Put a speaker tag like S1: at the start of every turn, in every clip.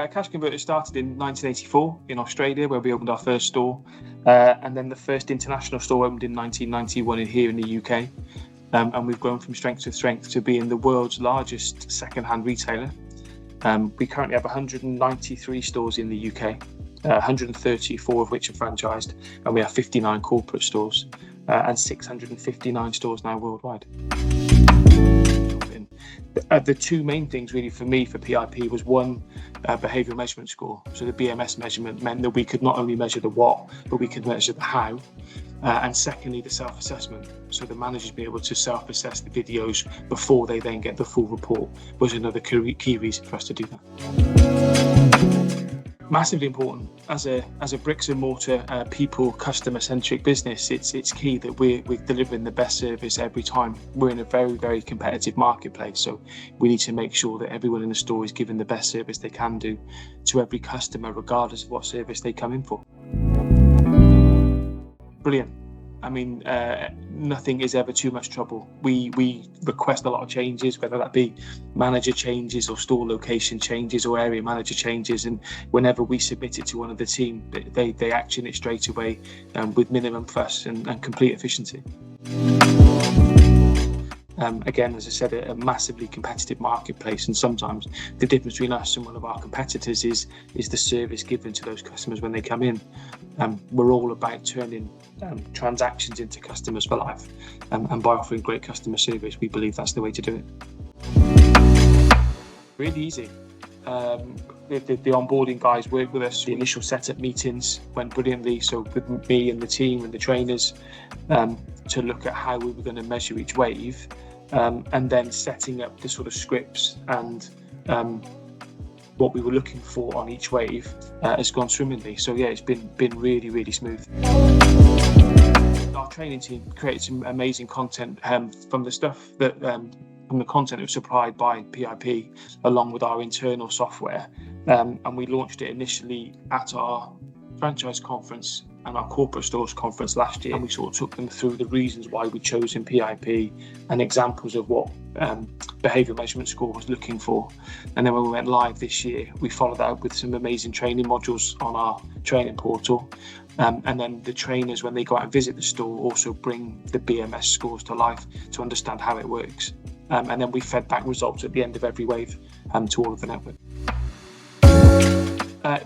S1: Cash Converters started in 1984 in Australia, where we opened our first store, and then the first international store opened in 1991 here in the UK. And we've grown from strength to strength to being the world's largest second-hand retailer. We currently have 193 stores in the UK, 134 of which are franchised, and we have 59 corporate stores and 659 stores now worldwide. The two main things really for me for PIP was one, behavioural measurement score. So the BMS measurement meant that we could not only measure the what, but we could measure the how. And secondly, the self-assessment. So the managers be able to self-assess the videos before they then get the full report was another key reason for us to do that. Massively important as a bricks and mortar people customer centric business. It's key that we're delivering the best service every time. We're in a very, very competitive marketplace, so we need to make sure that everyone in the store is given the best service they can do to every customer, regardless of what service they come in for. Brilliant. I mean, nothing is ever too much trouble. We request a lot of changes, whether that be manager changes or store location changes or area manager changes. And whenever we submit it to one of the team, they action it straight away with minimum fuss and complete efficiency. Again, as I said, a massively competitive marketplace, and sometimes the difference between us and one of our competitors is the service given to those customers when they come in. We're all about turning transactions into customers for life, and by offering great customer service, we believe that's the way to do it. Really easy. The onboarding guys work with us. The initial setup meetings went brilliantly, so with me and the team and the trainers to look at how we were going to measure each wave, and then setting up the sort of scripts and what we were looking for on each wave has gone swimmingly. So yeah, it's been really, really smooth. Our training team created some amazing content from the stuff that from the content that was supplied by PIP along with our internal software, and we launched it initially at our franchise conference and our corporate stores conference last year, and we sort of took them through the reasons why we chose in PIP and examples of what behavioural measurement score was looking for. And then when we went live this year, we followed that up with some amazing training modules on our training portal, and then the trainers, when they go out and visit the store, also bring the BMS scores to life to understand how it works, and then we fed back results at the end of every wave to all of the network.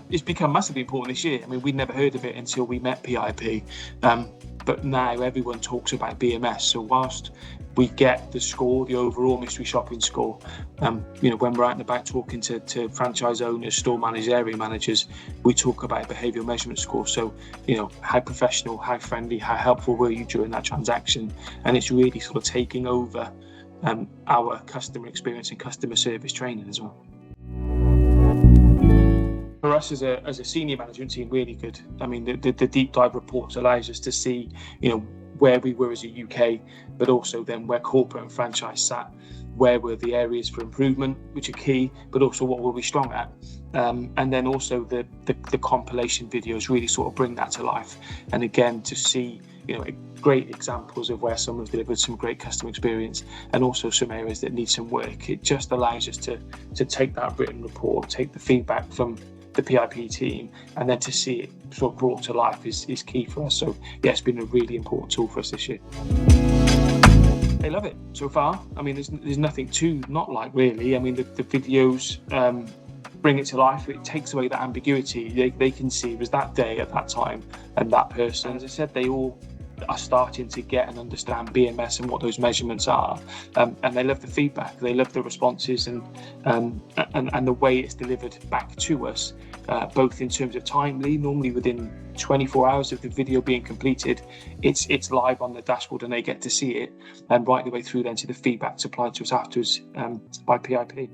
S1: It's become massively important this year. I mean, we'd never heard of it until we met PIP, but now everyone talks about BMS. So whilst we get the score, the overall mystery shopping score, when we're out and about talking to franchise owners, store managers, area managers, we talk about behavioural measurement score. So, how professional, how friendly, how helpful were you during that transaction? And it's really sort of taking over our customer experience and customer service training as well. For us as a senior management team, really good. I mean, the deep dive reports allows us to see, where we were as a UK, but also then where corporate and franchise sat, where were the areas for improvement, which are key, but also what were we strong at. And then also the compilation videos really sort of bring that to life. And again, to see, great examples of where someone's delivered some great customer experience and also some areas that need some work. It just allows us to take that written report, take the feedback from the PIP team, and then to see it sort of brought to life is key for us. So yeah, it's been a really important tool for us this year. They love it so far. I mean, there's nothing to not like, really. I mean, the videos bring it to life. It takes away that ambiguity. They can see it was that day at that time and that person. As I said, they all are starting to get and understand BMS and what those measurements are, and they love the feedback, they love the responses, and the way it's delivered back to us, both in terms of timely, normally within 24 hours of the video being completed, it's live on the dashboard and they get to see it, and right the way through then to the feedback supplied to us afterwards by PIP.